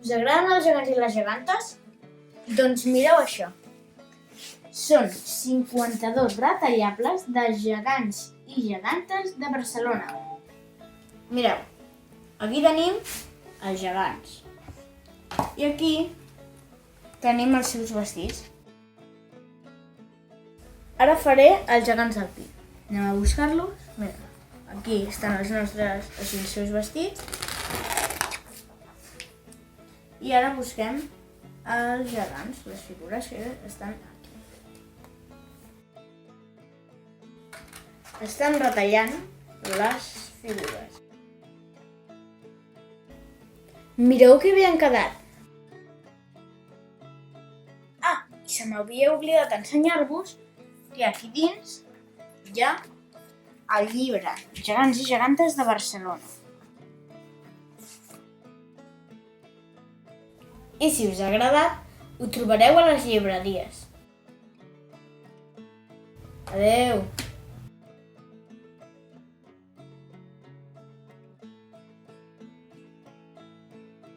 Us agraden els gegants i les gegantes? Doncs mireu això. Són 52 retallables de gegants i gegantes de Barcelona. Mireu, aquí tenim els gegants. I aquí tenim els seus vestits. Ara faré els gegants al pi. Anem a buscar-los. Mira, aquí estan els seus vestits. I ara busquem els gegants, les figures que estan aquí. Estan retallant les figures. Mireu que bé han quedat. I se m'havia oblidat ensenyar-vos que aquí dins hi ha el llibre Gegants i gegantes de Barcelona. I si us ha agradat, ho trobareu a les llibreries. Adeu!